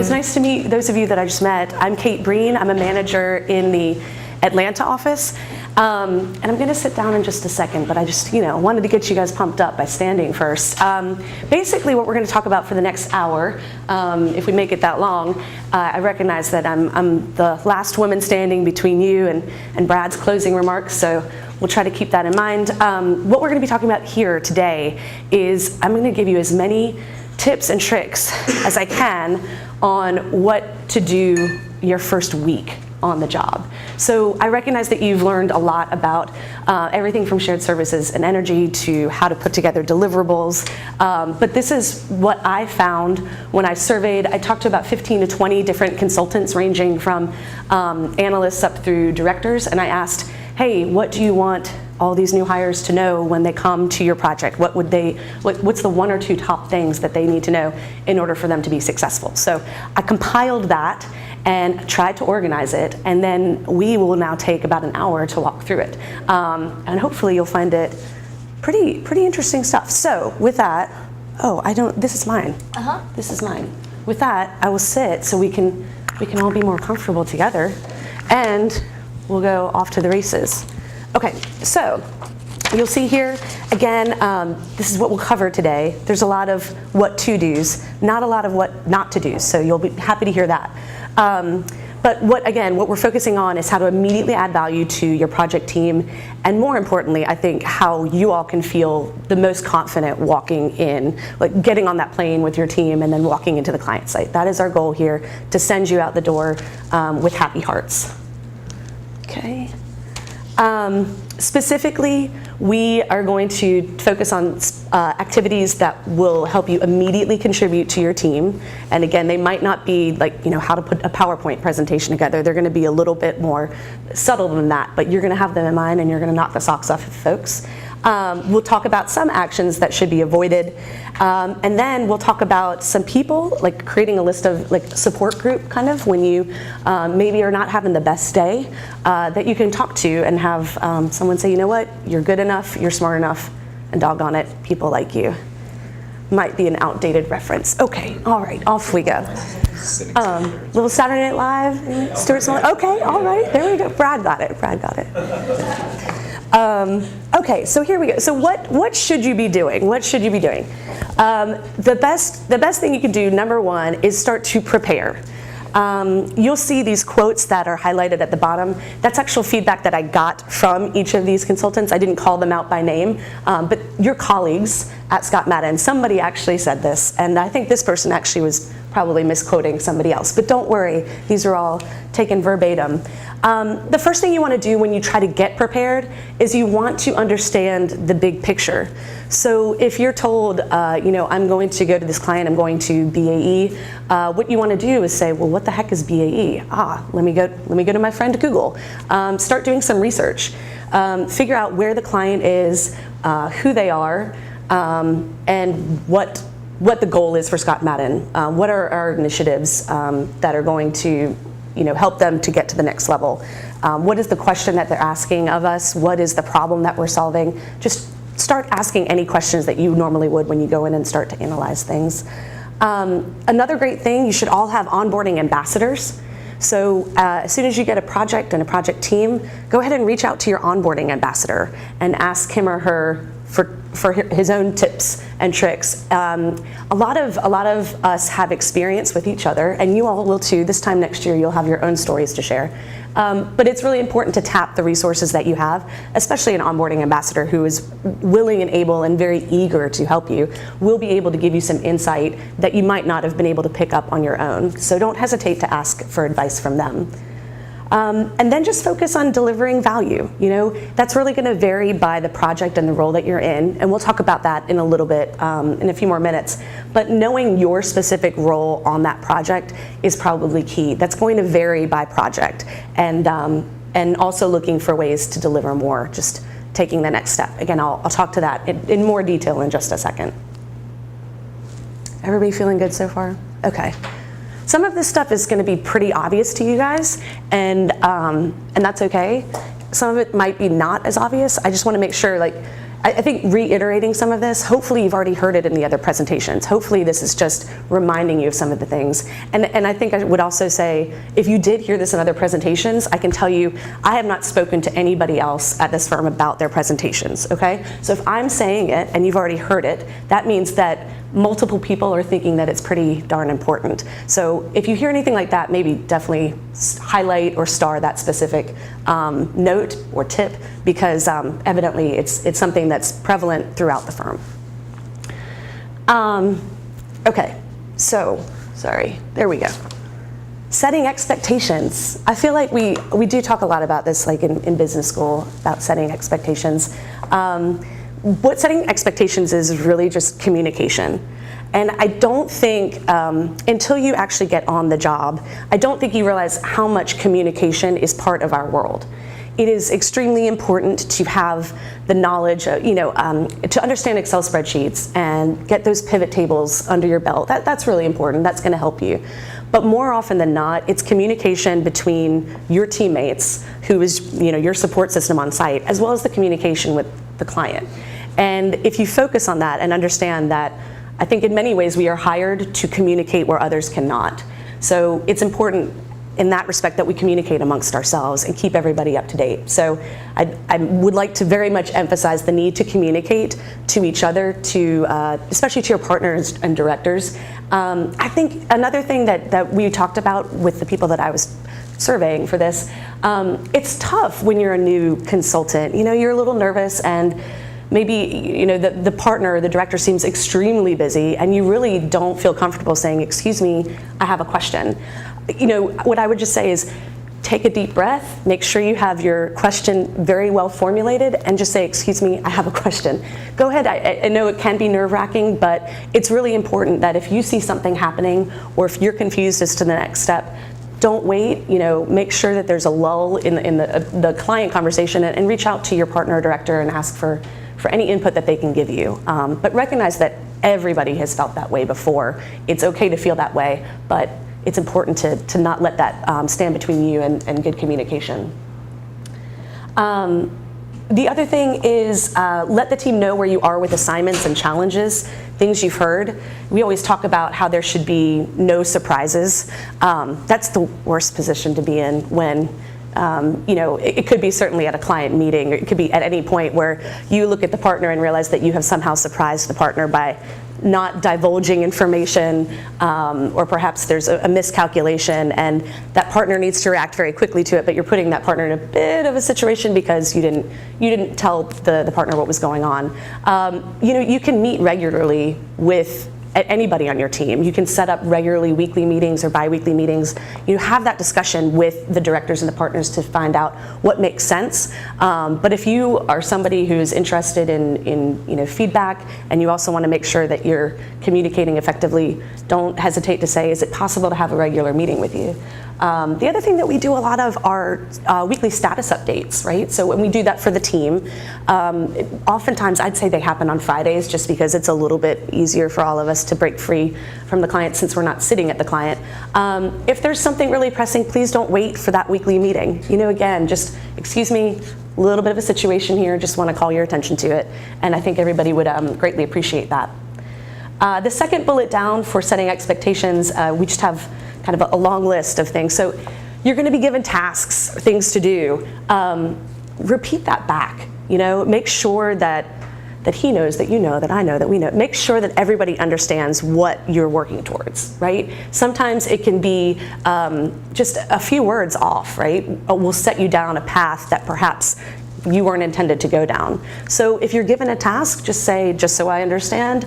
it's nice to meet those of you that I just met. I'm Kate Breen. I'm a manager in the Atlanta office. And I'm going to sit down in just a second, but I just, wanted to get you guys pumped up by standing first. Basically, what we're going to talk about for the next hour, if we make it that long, I recognize that I'm the last woman standing between you and Brad's closing remarks, so we'll try to keep that in mind. What we're going to be talking about here today is I'm going to give you as many tips and tricks as I can on what to do your first week on the job. So I recognize that you've learned a lot about everything from shared services and energy to how to put together deliverables. But this is what I found when I surveyed. I talked to about 15 to 20 different consultants ranging from analysts up through directors, and I asked, hey, what do you want all these new hires to know when they come to your project? What's the one or two top things that they need to know in order for them to be successful? So I compiled that and tried to organize it, and then we will now take about an hour to walk through it. And hopefully you'll find it pretty interesting stuff. So with that, this is mine. This is mine. With that, I will sit so we can all be more comfortable together, and we'll go off to the races. Okay, so you'll see here, again, this is what we'll cover today. There's a lot of what to do's, not a lot of what not to do, so you'll be happy to hear that. But what we're focusing on is how to immediately add value to your project team, and more importantly, I think how you all can feel the most confident walking in, like getting on that plane with your team and then walking into the client site. That is our goal here, to send you out the door with happy hearts. Okay. Specifically, we are going to focus on activities that will help you immediately contribute to your team. And again, they might not be like, how to put a PowerPoint presentation together. They're going to be a little bit more subtle than that, but you're going to have them in mind and you're going to knock the socks off of folks. We'll talk about some actions that should be avoided. And then we'll talk about some people, like creating a list of support group kind of when you maybe are not having the best day, that you can talk to and have someone say, you know what, you're good enough, you're smart enough, and doggone it, people like you. Might be an outdated reference. Okay, all right, off we go. Little Saturday Night Live, Stuart Smith. Okay, all right, there we go. Brad got it. Okay, so here we go. So what should you be doing? What should you be doing? The best thing you can do, number one, is start to prepare. You'll see these quotes that are highlighted at the bottom. That's actual feedback that I got from each of these consultants. I didn't call them out by name, but your colleagues at Scott Madden, somebody actually said this, and I think this person actually was probably misquoting somebody else, but don't worry, these are all taken verbatim. The first thing you want to do when you try to get prepared is you want to understand the big picture. So if you're told, I'm going to go to this client, I'm going to BAE, what you want to do is say, well, what the heck is BAE? Let me go to my friend Google. Start doing some research. Figure out where the client is, who they are, and what the goal is for Scott Madden. What are our initiatives that are going to help them to get to the next level? What is the question that they're asking of us? What is the problem that we're solving? Just start asking any questions that you normally would when you go in and start to analyze things. Another great thing, you should all have onboarding ambassadors. So as soon as you get a project and a project team, go ahead and reach out to your onboarding ambassador and ask him or her for his own tips and tricks. A lot of us have experience with each other, and you all will too. This time next year, you'll have your own stories to share. But it's really important to tap the resources that you have, especially an onboarding ambassador who is willing and able and very eager to help you. Will be able to give you some insight that you might not have been able to pick up on your own. So don't hesitate to ask for advice from them. And then just focus on delivering value. That's really going to vary by the project and the role that you're in, and we'll talk about that in a little bit, in a few more minutes. But knowing your specific role on that project is probably key. That's going to vary by project, and also looking for ways to deliver more, just taking the next step. Again, I'll talk to that in more detail in just a second. Everybody feeling good so far? Okay. Some of this stuff is going to be pretty obvious to you guys, and that's okay. Some of it might be not as obvious. I just want to make sure, I think reiterating some of this, hopefully you've already heard it in the other presentations. Hopefully this is just reminding you of some of the things. And I think I would also say, if you did hear this in other presentations, I can tell you, I have not spoken to anybody else at this firm about their presentations, okay? So if I'm saying it and you've already heard it, that means that multiple people are thinking that it's pretty darn important. So if you hear anything like that, maybe definitely highlight or star that specific note or tip, because evidently it's something that's prevalent throughout the firm. Okay, so, sorry, there we go. Setting expectations. I feel like we do talk a lot about this, like in business school, about setting expectations. What setting expectations is really just communication. And I don't think, until you actually get on the job, I don't think you realize how much communication is part of our world. It is extremely important to have the knowledge, to understand Excel spreadsheets and get those pivot tables under your belt. That's really important. That's going to help you. But more often than not, it's communication between your teammates, who is your support system on site, as well as the communication with the client. And if you focus on that and understand that, I think in many ways we are hired to communicate where others cannot. So it's important in that respect that we communicate amongst ourselves and keep everybody up to date. So I would like to very much emphasize the need to communicate to each other, especially to your partners and directors. I think another thing that we talked about with the people that I was surveying for this, it's tough when you're a new consultant. You're a little nervous, and maybe the partner or the director seems extremely busy, and you really don't feel comfortable saying, "Excuse me, I have a question." What I would just say is, take a deep breath, make sure you have your question very well formulated, and just say, "Excuse me, I have a question." Go ahead. I know it can be nerve-wracking, but it's really important that if you see something happening, or if you're confused as to the next step, don't wait. Make sure that there's a lull in the client conversation, and reach out to your partner or director and ask for any input that they can give you. But recognize that everybody has felt that way before. It's okay to feel that way, but it's important to not let that stand between you and good communication. The other thing is let the team know where you are with assignments and challenges, things you've heard. We always talk about how there should be no surprises. That's the worst position to be in when it could be certainly at a client meeting, or it could be at any point where you look at the partner and realize that you have somehow surprised the partner by not divulging information, or perhaps there's a miscalculation and that partner needs to react very quickly to it, but you're putting that partner in a bit of a situation because you didn't tell the partner what was going on. You can meet regularly with anybody on your team. You can set up regularly weekly meetings or bi-weekly meetings. You have that discussion with the directors and the partners to find out what makes sense. But if you are somebody who's interested in feedback, and you also want to make sure that you're communicating effectively, don't hesitate to say, is it possible to have a regular meeting with you? The other thing that we do a lot of are weekly status updates, right? So when we do that for the team, oftentimes I'd say they happen on Fridays, just because it's a little bit easier for all of us to break free from the client since we're not sitting at the client. If there's something really pressing, please don't wait for that weekly meeting. Again, just, excuse me, a little bit of a situation here, just want to call your attention to it. And I think everybody would greatly appreciate that. The second bullet down for setting expectations, we just have kind of a long list of things. So you're going to be given tasks, things to do. Repeat that back. Make sure that he knows, that you know, that I know, that we know. Make sure that everybody understands what you're working towards, right? Sometimes it can be just a few words off, right? Will set you down a path that perhaps you weren't intended to go down. So if you're given a task, just say, just so I understand,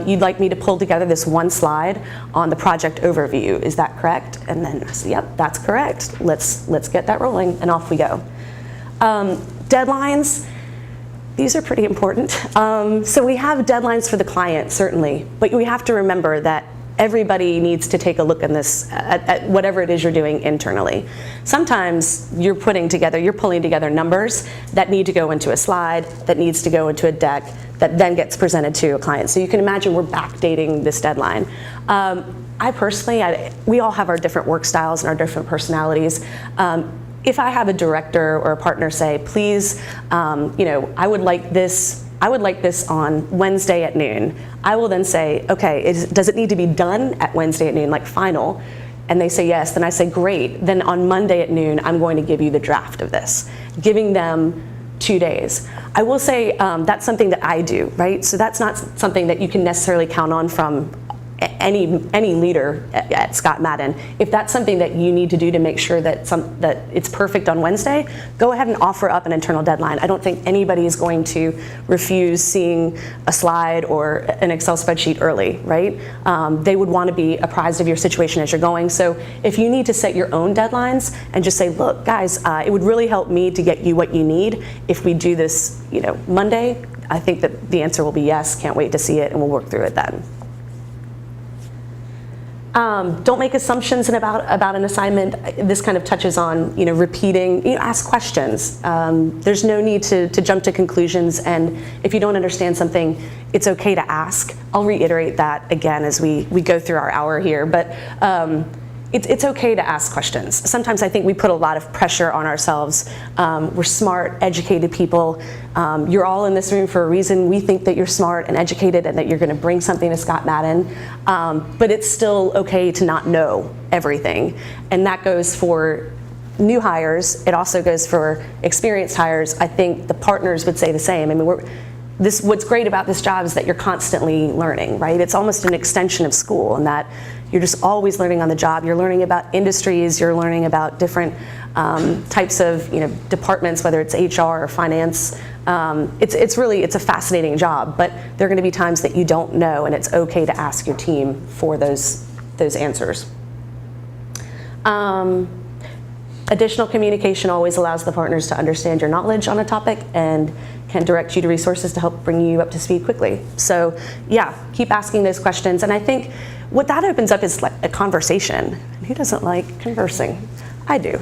you'd like me to pull together this one slide on the project overview. Is that correct? And then I say, yep, that's correct. Let's get that rolling, and off we go. Deadlines, these are pretty important. So we have deadlines for the client, certainly, but we have to remember that everybody needs to take a look in this at whatever it is you're doing internally. Sometimes you're pulling together numbers that need to go into a slide, that needs to go into a deck, that then gets presented to a client. So you can imagine we're backdating this deadline. I personally, we all have our different work styles and our different personalities. If I have a director or a partner say, please, I would like this I would like this on Wednesday at noon. I will then say, okay, does it need to be done at Wednesday at noon, like final? And they say yes, then I say great. Then on Monday at noon, I'm going to give you the draft of this, giving them 2 days. I will say that's something that I do, right? So that's not something that you can necessarily count on from any leader at Scott Madden. If that's something that you need to do to make sure that it's perfect on Wednesday, go ahead and offer up an internal deadline. I don't think anybody is going to refuse seeing a slide or an Excel spreadsheet early, right? They would want to be apprised of your situation as you're going. So if you need to set your own deadlines and just say, look, guys, it would really help me to get you what you need if we do this, Monday. I think that the answer will be yes. Can't wait to see it, and we'll work through it then. Don't make assumptions about an assignment. This kind of touches on, repeating, ask questions. There's no need to jump to conclusions, and if you don't understand something, it's okay to ask. I'll reiterate that again as we go through our hour here, but it's okay to ask questions. Sometimes I think we put a lot of pressure on ourselves. We're smart, educated people. You're all in this room for a reason. We think that you're smart and educated and that you're going to bring something to Scott Madden. But it's still okay to not know everything. And that goes for new hires. It also goes for experienced hires. I think the partners would say the same. I mean, what's great about this job is that you're constantly learning, right? It's almost an extension of school in that you're just always learning on the job. You're learning about industries, you're learning about different types of departments, whether it's HR or finance. It's a fascinating job, but there are going to be times that you don't know, and it's okay to ask your team for those answers. Additional communication always allows the partners to understand your knowledge on a topic and can direct you to resources to help bring you up to speed quickly. So yeah, keep asking those questions. And I think what that opens up is like a conversation. Who doesn't like conversing? I do.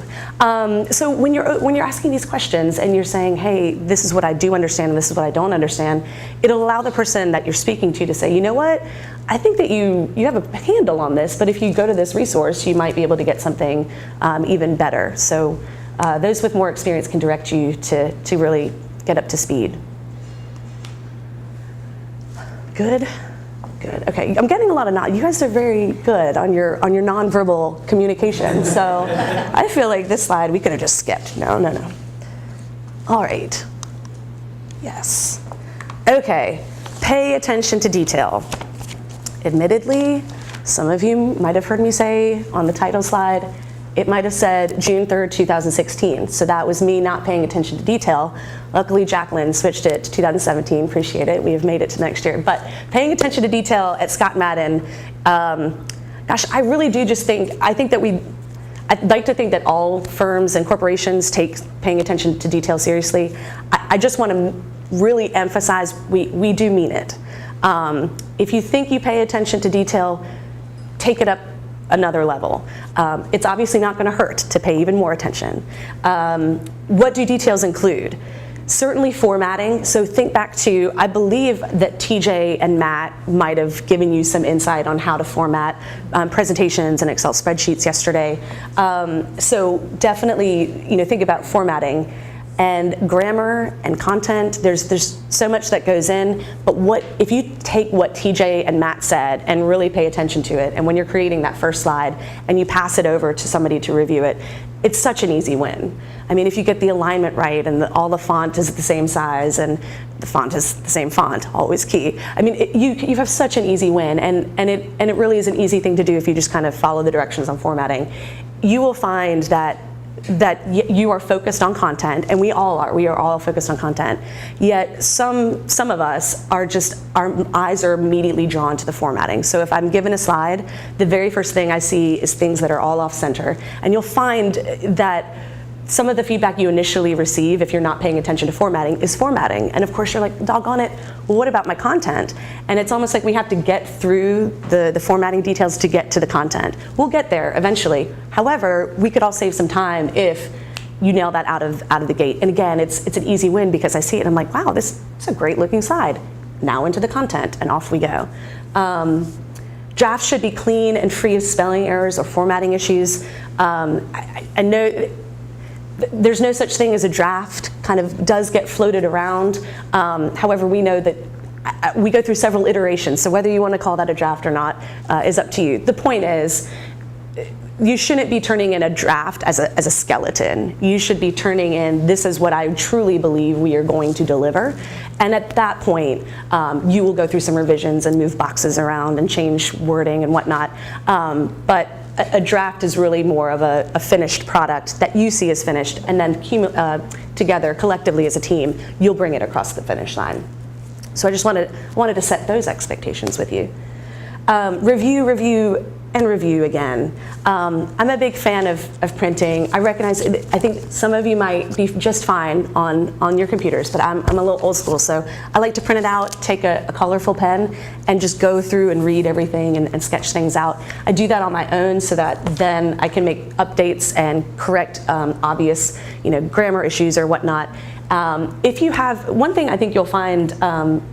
So when you're asking these questions and you're saying, hey, this is what I do understand and this is what I don't understand, it'll allow the person that you're speaking to say, you know what, I think that you have a handle on this, but if you go to this resource, you might be able to get something even better. So those with more experience can direct you to really get up to speed. Good. Good. Okay, I'm getting a lot of nods. You guys are very good on your nonverbal communication. So I feel like this slide we could have just skipped. No. All right. Yes. Okay. Pay attention to detail. Admittedly, some of you might have heard me say on the title slide, it might have said June 3rd, 2016. So that was me not paying attention to detail. Luckily, Jacqueline switched it to 2017. Appreciate it. We have made it to next year. But paying attention to detail at Scott Madden, gosh, I really do just think, I'd like to think that all firms and corporations take paying attention to detail seriously. I just want to really emphasize we do mean it. If you think you pay attention to detail, take it up another level. It's obviously not going to hurt to pay even more attention. What do details include? Certainly formatting. So think back to, I believe that TJ and Matt might have given you some insight on how to format presentations and Excel spreadsheets yesterday. So definitely, think about formatting. And grammar and content, there's so much that goes in, but if you take what TJ and Matt said and really pay attention to it, and when you're creating that first slide and you pass it over to somebody to review it, it's such an easy win. I mean, if you get the alignment right and all the font is the same size and the font is the same font, always key. I mean, you have such an easy win, and it really is an easy thing to do if you just kind of follow the directions on formatting. You will find that you are focused on content, and we are all focused on content, yet some of us our eyes are immediately drawn to the formatting. So if I'm given a slide, the very first thing I see is things that are all off center, and you'll find that some of the feedback you initially receive if you're not paying attention to formatting is formatting. And of course you're like, doggone it, well, what about my content? And it's almost like we have to get through the formatting details to get to the content. We'll get there eventually. However, we could all save some time if you nail that out of the gate. And again, it's an easy win because I see it and I'm like, wow, this is a great looking slide. Now into the content, and off we go. Drafts should be clean and free of spelling errors or formatting issues. I know There's no such thing as a draft, kind of does get floated around. However, we know that we go through several iterations, so whether you want to call that a draft or not is up to you. The point is, you shouldn't be turning in a draft as a skeleton. You should be turning in, this is what I truly believe we are going to deliver. And at that point, you will go through some revisions and move boxes around and change wording and whatnot. But a draft is really more of a finished product that you see as finished, and then together, collectively as a team, you'll bring it across the finish line. So I just wanted to set those expectations with you. Review, and review again. I'm a big fan of printing. I recognize, I think some of you might be just fine on your computers, but I'm a little old school, so I like to print it out, take a colorful pen, and just go through and read everything and sketch things out. I do that on my own so that then I can make updates and correct obvious, grammar issues or whatnot. If you have, one thing I think you'll find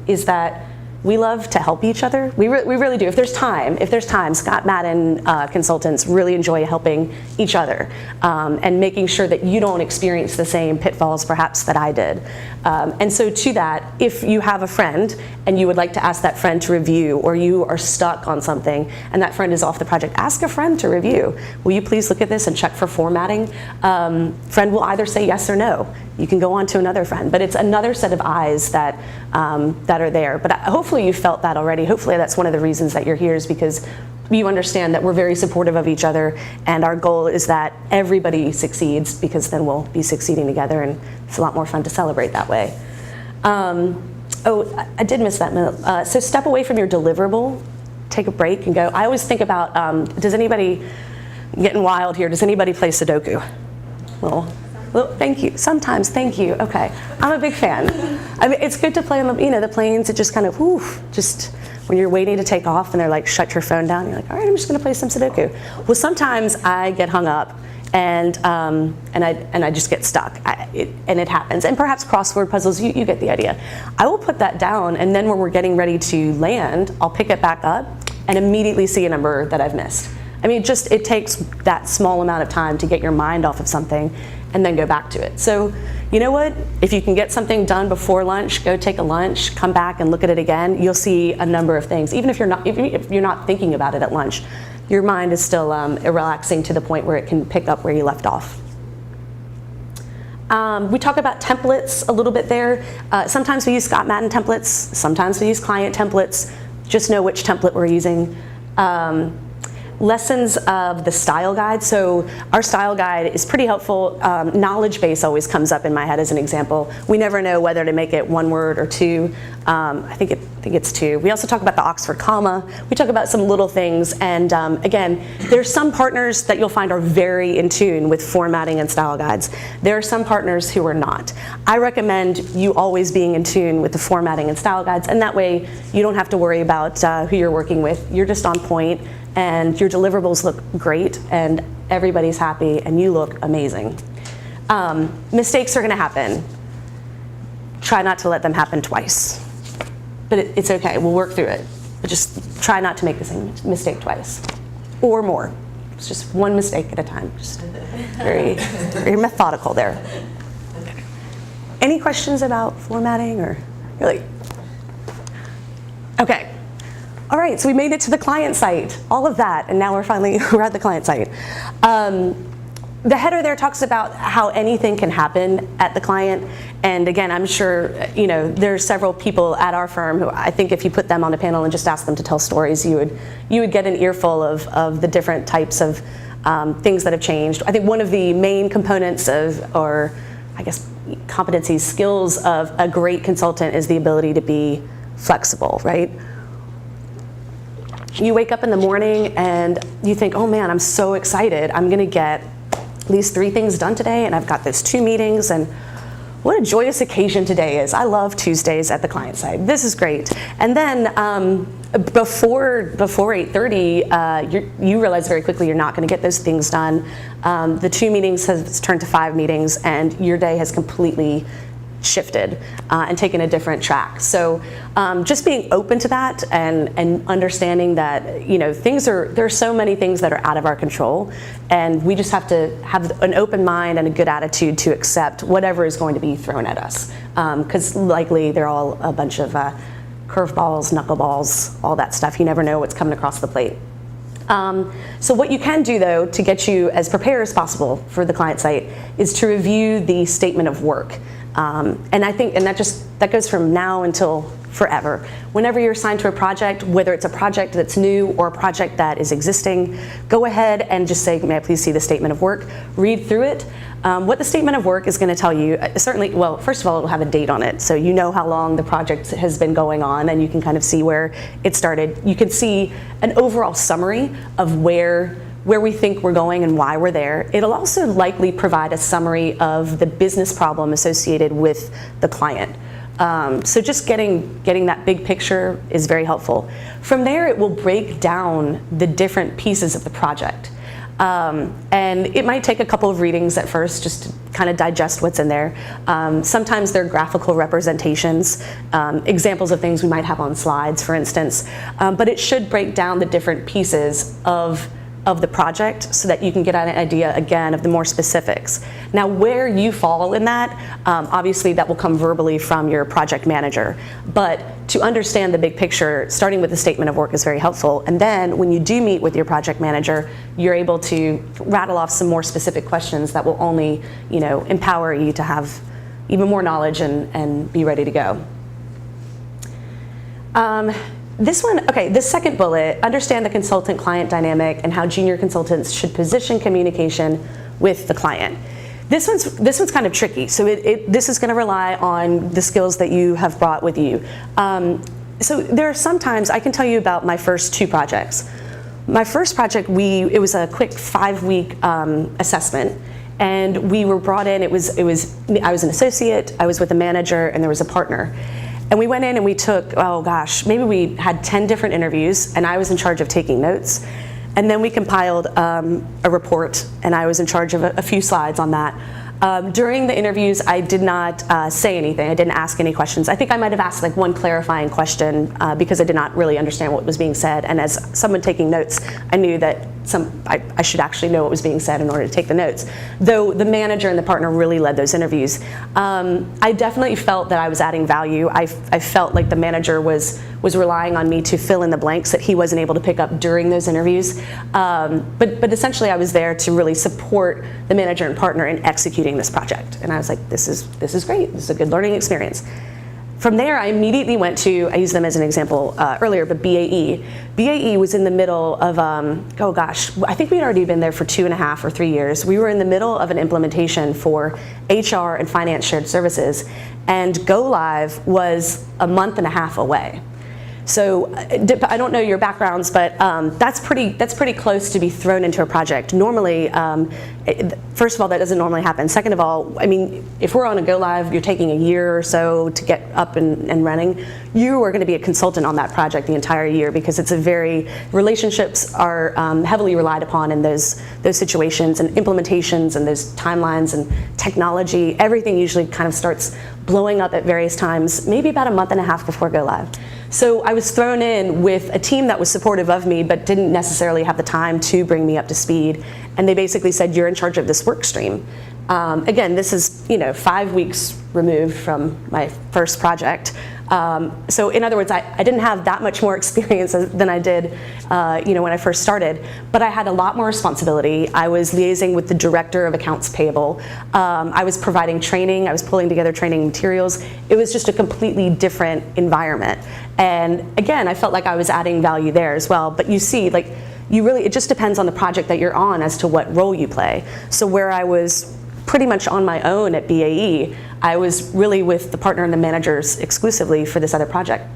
is that we love to help each other. We really do. If there's time, Scott Madden consultants really enjoy helping each other and making sure that you don't experience the same pitfalls perhaps that I did. And so to that, if you have a friend and you would like to ask that friend to review, or you are stuck on something and that friend is off the project, ask a friend to review. Will you please look at this and check for formatting? Friend will either say yes or no. You can go on to another friend, but it's another set of eyes that are there. But hopefully you felt that already. Hopefully that's one of the reasons that you're here, is because you understand that we're very supportive of each other, and our goal is that everybody succeeds, because then we'll be succeeding together, and it's a lot more fun to celebrate that way. Oh, I did miss that minute. So step away from your deliverable, take a break and go. I always think about, does anybody, getting wild here, does anybody play Sudoku? Well, thank you. Sometimes, thank you. Okay, I'm a big fan. I mean, it's good to play on the planes. It just kind of, just when you're waiting to take off and they're like, shut your phone down. You're like, all right, I'm just going to play some Sudoku. Well, sometimes I get hung up and I just get stuck. And it happens. And perhaps crossword puzzles. You get the idea. I will put that down, and then when we're getting ready to land, I'll pick it back up and immediately see a number that I've missed. I mean, it takes that small amount of time to get your mind off of something and then go back to it. So, you know what? If you can get something done before lunch, go take a lunch, come back and look at it again. You'll see a number of things. Even if you're not thinking about it at lunch, your mind is still relaxing to the point where it can pick up where you left off. We talk about templates a little bit there. Sometimes we use Scott Madden templates. Sometimes we use client templates. Just know which template we're using. Lessons of the style guide. So our style guide is pretty helpful. Knowledge base always comes up in my head as an example. We never know whether to make it one word or two. I think it's two. We also talk about the Oxford comma. We talk about some little things. And again, there's some partners that you'll find are very in tune with formatting and style guides. There are some partners who are not. I recommend you always being in tune with the formatting and style guides, and that way you don't have to worry about who you're working with. You're just on point, and your deliverables look great, and everybody's happy, and you look amazing. Mistakes are going to happen. Try not to let them happen twice. But it's okay, we'll work through it. But just try not to make the same mistake twice, or more. It's just one mistake at a time. Just very, very methodical there. Any questions about formatting, or you're like, okay. All right, so we made it to the client site, all of that, and now we're at the client site. The header there talks about how anything can happen at the client, and again, I'm sure there's several people at our firm who I think if you put them on a panel and just ask them to tell stories, you would get an earful of the different types of things that have changed. I think one of the main components or I guess competencies, skills of a great consultant is the ability to be flexible, right? You wake up in the morning and you think, oh man, I'm so excited. I'm gonna get these 3 things done today, and I've got those 2 meetings, and what a joyous occasion today is. I love Tuesdays at the client side. This is great. And then before 8:30, you realize very quickly you're not gonna get those things done. The 2 meetings has turned to 5 meetings, and your day has completely shifted and taken a different track. So just being open to that and understanding that there are so many things that are out of our control, and we just have to have an open mind and a good attitude to accept whatever is going to be thrown at us, because likely they're all a bunch of curveballs, knuckleballs, all that stuff. You never know what's coming across the plate. So what you can do, though, to get you as prepared as possible for the client site is to review the statement of work. And I think, and that goes from now until forever. Whenever you're assigned to a project, whether it's a project that's new or a project that is existing, go ahead and just say, may I please see the statement of work? Read through it. What the statement of work is going to tell you, certainly, well, first of all, it'll have a date on it, so you know how long the project has been going on, and you can kind of see where it started. You can see an overall summary of where we think we're going and why we're there. It'll also likely provide a summary of the business problem associated with the client. So just getting that big picture is very helpful. From there, it will break down the different pieces of the project. And it might take a couple of readings at first just to kind of digest what's in there. Sometimes they're graphical representations, examples of things we might have on slides, for instance. But it should break down the different pieces of the project so that you can get an idea, again, of the more specifics. Now, where you fall in that, obviously that will come verbally from your project manager. But to understand the big picture, starting with the statement of work is very helpful. And then when you do meet with your project manager, you're able to rattle off some more specific questions that will only, empower you to have even more knowledge and be ready to go. This second bullet, understand the consultant-client dynamic and how junior consultants should position communication with the client. This one's kind of tricky. So this is going to rely on the skills that you have brought with you. So there are sometimes, I can tell you about my first two projects. My first project, it was a quick 5-week assessment, and we were brought in. I was an associate, I was with a manager, and there was a partner. And we went in and we took, maybe we had 10 different interviews, and I was in charge of taking notes. And then we compiled a report, and I was in charge of a few slides on that. During the interviews, I did not say anything. I didn't ask any questions. I think I might have asked like one clarifying question because I did not really understand what was being said. And as someone taking notes, I knew that I should actually know what was being said in order to take the notes. Though the manager and the partner really led those interviews. I definitely felt that I was adding value. I felt like the manager was relying on me to fill in the blanks that he wasn't able to pick up during those interviews. But essentially I was there to really support the manager and partner in executing this project. And I was like, this is great. This is a good learning experience. From there, I immediately went to, I used them as an example earlier, but BAE. BAE was in the middle of, I think we'd already been there for 2.5 or 3 years. We were in the middle of an implementation for HR and finance shared services, and go live was a month and a half away. So I don't know your backgrounds, but that's pretty close to be thrown into a project. Normally, first of all, that doesn't normally happen. Second of all, I mean, if we're on a go live, you're taking a year or so to get up and running. You are going to be a consultant on that project the entire year because relationships are heavily relied upon in those situations, and implementations and those timelines and technology. Everything usually kind of starts blowing up at various times, maybe about a month and a half before go live. So I was thrown in with a team that was supportive of me but didn't necessarily have the time to bring me up to speed. And they basically said, you're in charge of this work stream. Again, this is 5 weeks removed from my first project. So in other words, I didn't have that much more experience than I did when I first started, but I had a lot more responsibility. I was liaising with the director of accounts payable. I was providing training. I was pulling together training materials. It was just a completely different environment. And again, I felt like I was adding value there as well. But you see, it just depends on the project that you're on as to what role you play. So where I was pretty much on my own at BAE, I was really with the partner and the managers exclusively for this other project.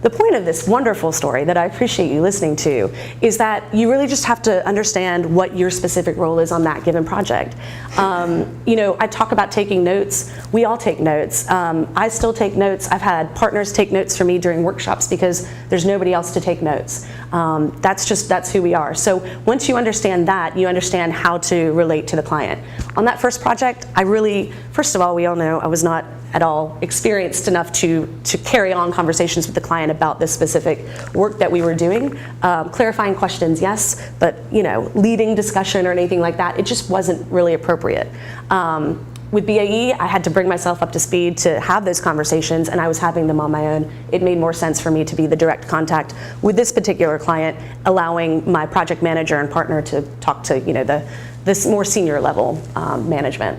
The point of this wonderful story that I appreciate you listening to is that you really just have to understand what your specific role is on that given project. I talk about taking notes. We all take notes. I still take notes. I've had partners take notes for me during workshops because there's nobody else to take notes. That's who we are. So once you understand that, you understand how to relate to the client. On that first project, first of all, we all know I was not at all experienced enough to carry on conversations with the client about this specific work that we were doing. Clarifying questions, yes, but leading discussion or anything like that, it just wasn't really appropriate. With BAE, I had to bring myself up to speed to have those conversations, and I was having them on my own. It made more sense for me to be the direct contact with this particular client, allowing my project manager and partner to talk to this more senior level management.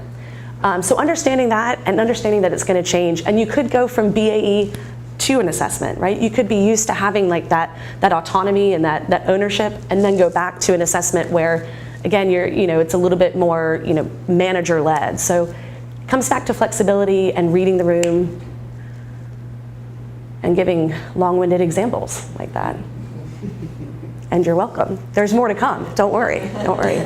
So understanding that and understanding that it's going to change, and you could go from BAE to an assessment, right? You could be used to having like that autonomy and that ownership, and then go back to an assessment where, again, it's a little bit more manager led. So it comes back to flexibility and reading the room and giving long-winded examples like that. And you're welcome. There's more to come. Don't worry. Don't worry.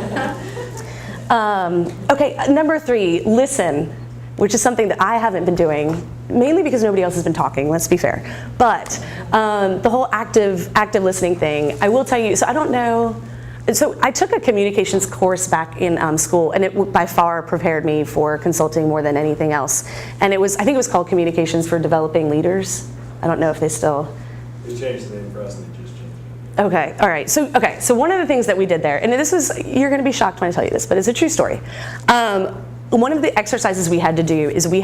Okay, number 3, listen, which is something that I haven't been doing, mainly because nobody else has been talking, let's be fair. But the whole active listening thing, I will tell you, so I don't know, so I took a communications course back in school, and it by far prepared me for consulting more than anything else. And I think it was called Communications for Developing Leaders. I don't know if they still... We changed the name for us, and they just changed it. Okay, all right. So one of the things that we did there, and you're going to be shocked when I tell you this, but it's a true story. One of the exercises we had to do is we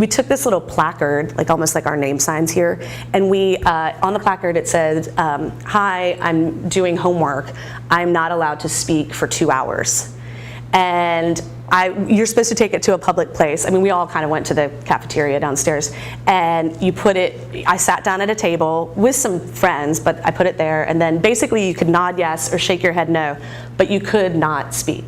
took this little placard, like almost like our name signs here, and on the placard it said, "Hi, I'm doing homework. I'm not allowed to speak for 2 hours." And you're supposed to take it to a public place. I mean, we all kind of went to the cafeteria downstairs, and I sat down at a table with some friends, but I put it there, and then basically you could nod yes or shake your head no, but you could not speak.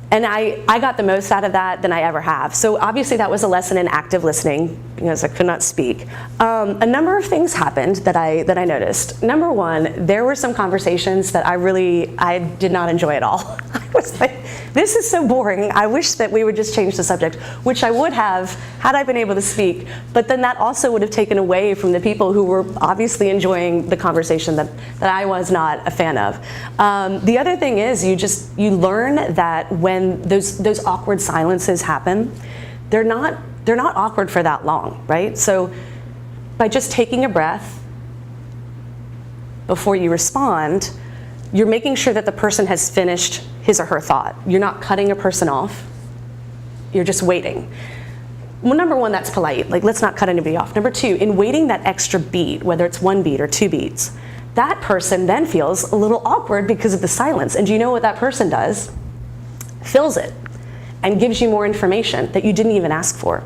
And I got the most out of that than I ever have. So obviously that was a lesson in active listening, because I could not speak. A number of things happened that I noticed. Number 1, there were some conversations that I did not enjoy at all. I was like, this is so boring. I wish that we would just change the subject, which I would have had I been able to speak. But then that also would have taken away from the people who were obviously enjoying the conversation that I was not a fan of. The other thing is you learn that when those awkward silences happen, they're not awkward for that long, right? So by just taking a breath before you respond, you're making sure that the person has finished his or her thought. You're not cutting a person off. You're just waiting. Well, number 1, that's polite. Like, let's not cut anybody off. Number 2, in waiting that extra beat, whether it's 1 beat or 2 beats, that person then feels a little awkward because of the silence. And do you know what that person does? Fills it and gives you more information that you didn't even ask for,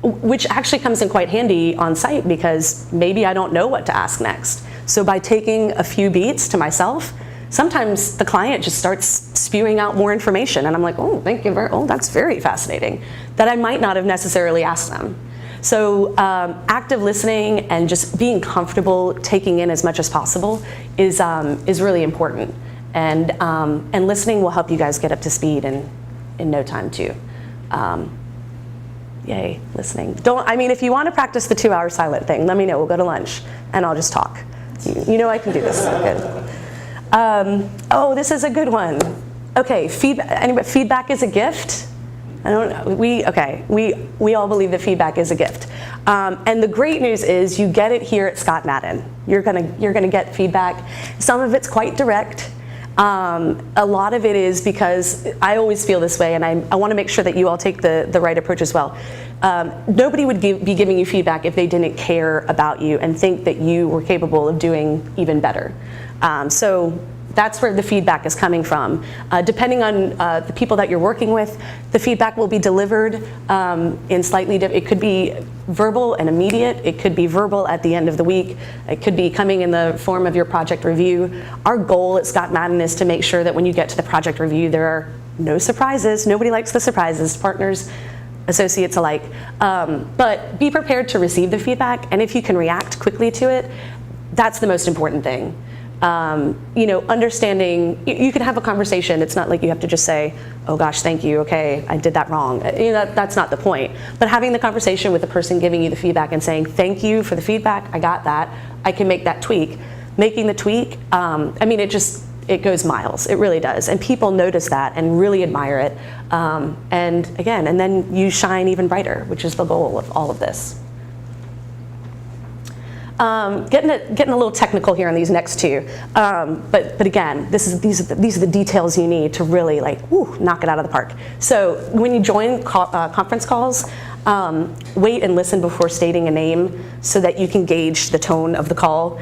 which actually comes in quite handy on site, because maybe I don't know what to ask next. So by taking a few beats to myself, sometimes the client just starts spewing out more information, and I'm like, oh, thank you that's very fascinating, that I might not have necessarily asked them. So active listening and just being comfortable taking in as much as possible is really important. And listening will help you guys get up to speed in no time too. Yay, listening. If you want to practice the 2-hour silent thing, let me know. We'll go to lunch and I'll just talk. You know I can do this. Good. This is a good one. Okay, feedback is a gift. I don't know. We all believe that feedback is a gift. And the great news is you get it here at Scott Madden. You're gonna get feedback. Some of it's quite direct. A lot of it is because I always feel this way, and I want to make sure that you all take the right approach as well. Nobody would be giving you feedback if they didn't care about you and think that you were capable of doing even better. So that's where the feedback is coming from. Depending on the people that you're working with, the feedback will be delivered in slightly different. It could be verbal and immediate. It could be verbal at the end of the week. It could be coming in the form of your project review. Our goal at Scott Madden is to make sure that when you get to the project review, there are no surprises. Nobody likes the surprises, partners, associates alike. But be prepared to receive the feedback, and if you can react quickly to it, that's the most important thing. Understanding, you can have a conversation. It's not like you have to just say, oh gosh, thank you, okay, I did that wrong. That's not the point. But having the conversation with the person giving you the feedback and saying, thank you for the feedback, I got that, I can make that tweak. Making the tweak, it goes miles. It really does. And people notice that and really admire it. And again, and then you shine even brighter, which is the goal of all of this. Getting a little technical here on these next two, but again, these are the details you need to really knock it out of the park. So when you join conference calls, wait and listen before stating a name so that you can gauge the tone of the call.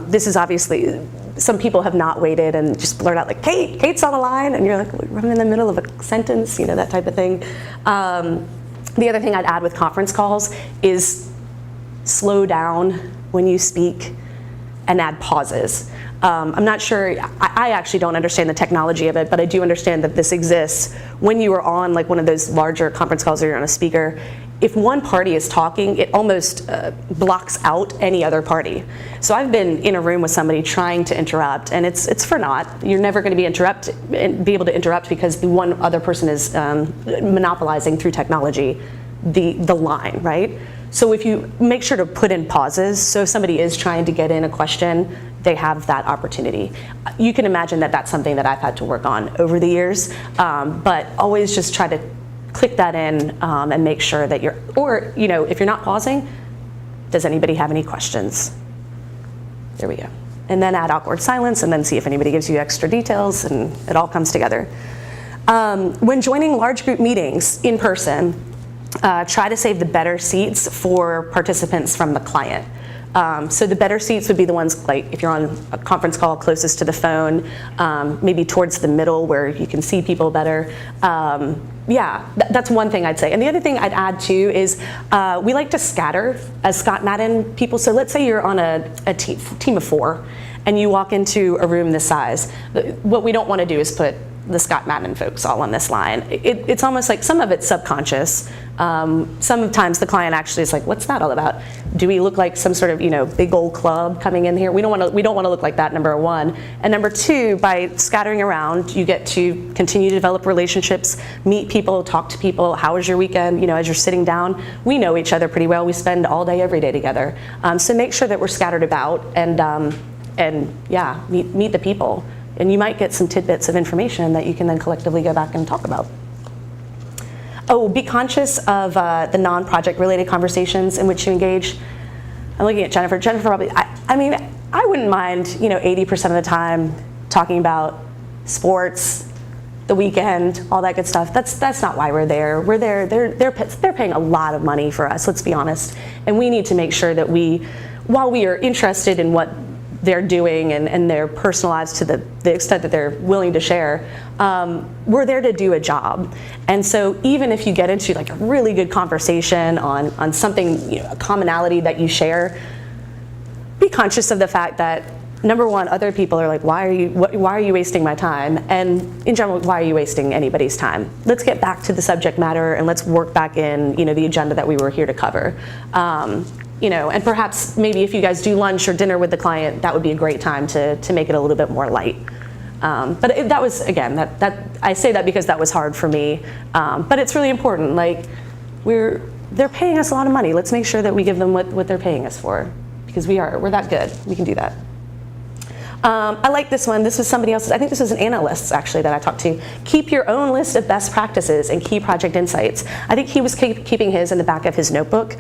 This is obviously, some people have not waited and just blurt out like, Kate's on the line, and you're like, I'm in the middle of a sentence, that type of thing. The other thing I'd add with conference calls is slow down when you speak and add pauses. I'm not sure, I actually don't understand the technology of it, but I do understand that this exists. When you are on one of those larger conference calls or you're on a speaker, if one party is talking, it almost blocks out any other party. So I've been in a room with somebody trying to interrupt, and it's for naught. You're never going to be able to interrupt because the one other person is monopolizing through technology the line, right? So if you make sure to put in pauses, so if somebody is trying to get in a question, they have that opportunity. You can imagine that that's something that I've had to work on over the years, but always just try to click that in and make sure that if you're not pausing, does anybody have any questions? There we go. And then add awkward silence and then see if anybody gives you extra details, and it all comes together. When joining large group meetings in person, try to save the better seats for participants from the client. So the better seats would be the ones if you're on a conference call closest to the phone, maybe towards the middle where you can see people better. That's one thing I'd say. And the other thing I'd add too is we like to scatter as Scott Madden people. So let's say you're on a team of 4 and you walk into a room this size. What we don't want to do is put the Scott Madden folks all on this line. It's almost like some of it's subconscious. Sometimes the client actually is like, what's that all about? Do we look like some sort of big old club coming in here? We don't want to look like that, number one. And number two, by scattering around, you get to continue to develop relationships, meet people, talk to people. How was your weekend? As you're sitting down, we know each other pretty well. We spend all day, every day together. So make sure that we're scattered about and meet the people. And you might get some tidbits of information that you can then collectively go back and talk about. Oh, be conscious of the non-project related conversations in which you engage. I'm looking at Jennifer. Jennifer probably, I wouldn't mind, 80% of the time talking about sports, the weekend, all that good stuff. That's not why we're there. We're there, they're paying a lot of money for us, let's be honest. And we need to make sure that while we are interested in what they're doing and their personal lives to the extent that they're willing to share, we're there to do a job. And so even if you get into a really good conversation on something, a commonality that you share, be conscious of the fact that, number one, other people are like, why are you wasting my time? And in general, why are you wasting anybody's time? Let's get back to the subject matter and let's work back in, the agenda that we were here to cover. And perhaps maybe if you guys do lunch or dinner with the client, that would be a great time to make it a little bit more light. But that was, again, that I say that because that was hard for me. But it's really important. They're paying us a lot of money. Let's make sure that we give them what they're paying us for, because we're that good. We can do that. I like this one. This was somebody else's. I think this was an analyst actually that I talked to. Keep your own list of best practices and key project insights. I think he was keeping his in the back of his notebook.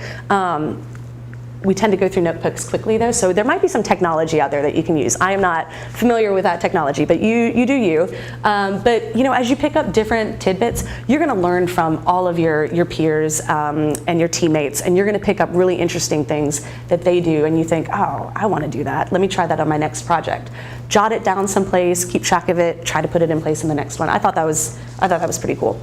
We tend to go through notebooks quickly though, so there might be some technology out there that you can use. I am not familiar with that technology, but you do you. But as you pick up different tidbits, you're gonna learn from all of your peers and your teammates, and you're gonna pick up really interesting things that they do, and you think, oh, I wanna do that. Let me try that on my next project. Jot it down someplace, keep track of it, try to put it in place in the next one. I thought that was pretty cool.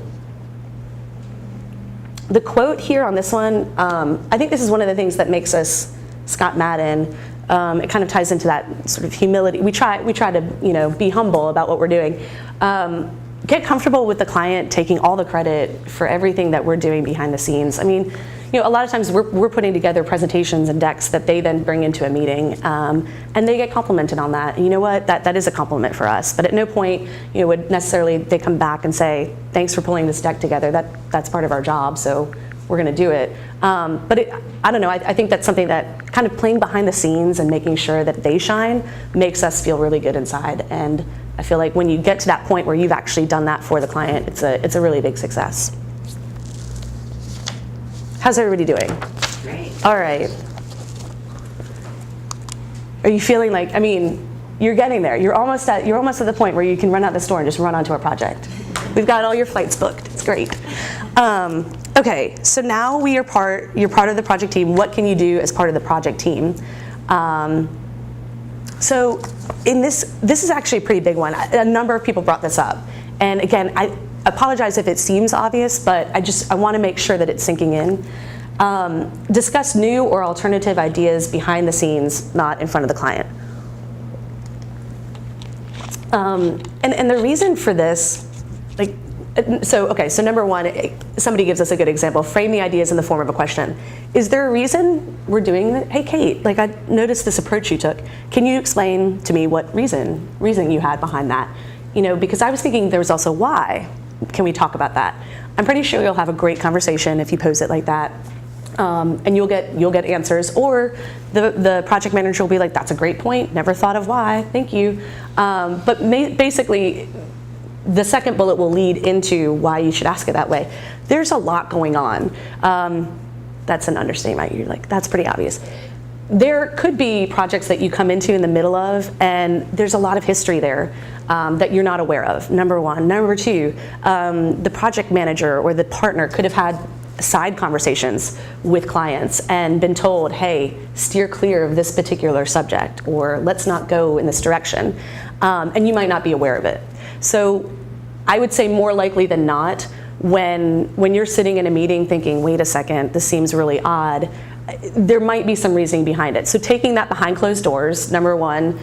The quote here on this one, I think this is one of the things that makes us Scott Madden. It kind of ties into that sort of humility. We try to be humble about what we're doing. Get comfortable with the client taking all the credit for everything that we're doing behind the scenes. A lot of times we're putting together presentations and decks that they then bring into a meeting, and they get complimented on that. And you know what? That is a compliment for us. But at no point, would necessarily they come back and say, "Thanks for pulling this deck together. That's part of our job, so we're going to do it." But I don't know. I think that's something that kind of playing behind the scenes and making sure that they shine makes us feel really good inside, and I feel like when you get to that point where you've actually done that for the client, it's a really big success. How's everybody doing? Great. All right. Are you feeling like, I mean, you're getting there. You're almost at the point where you can run out the store and just run onto our project. We've got all your flights booked. It's great. Okay, so now you're part of the project team. What can you do as part of the project team? So in this is actually a pretty big one. A number of people brought this up. And again, I apologize if it seems obvious, but I want to make sure that it's sinking in. Discuss new or alternative ideas behind the scenes, not in front of the client. And the reason for this, so number one, somebody gives us a good example. Frame the ideas in the form of a question. Is there a reason we're doing that? Hey, Kate, I noticed this approach you took. Can you explain to me what reason you had behind that? Because I was thinking there was also why. Can we talk about that? I'm pretty sure you'll have a great conversation if you pose it like that. And you'll get answers, or the project manager will be like, that's a great point, never thought of why, thank you. But basically, the second bullet will lead into why you should ask it that way. There's a lot going on. That's an understatement. You're like, that's pretty obvious. There could be projects that you come into in the middle of, and there's a lot of history there that you're not aware of, number one. Number two, the project manager or the partner could have had side conversations with clients and been told, hey, steer clear of this particular subject, or let's not go in this direction. And you might not be aware of it. So I would say more likely than not, when you're sitting in a meeting thinking, wait a second, this seems really odd, there might be some reasoning behind it. So taking that behind closed doors, number one,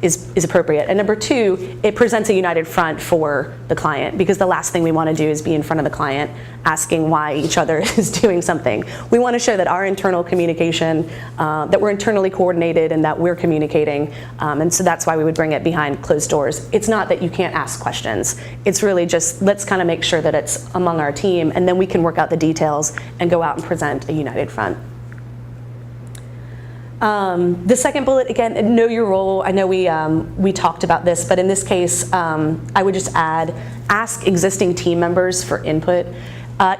is appropriate. And number two, it presents a united front for the client, because the last thing we want to do is be in front of the client asking why each other is doing something. We want to show that our internal communication, that we're internally coordinated and that we're communicating. And so that's why we would bring it behind closed doors. It's not that you can't ask questions. It's really just, let's kind of make sure that it's among our team, and then we can work out the details and go out and present a united front. The second bullet, again, know your role. I know we talked about this, but in this case, I would just ask existing team members for input,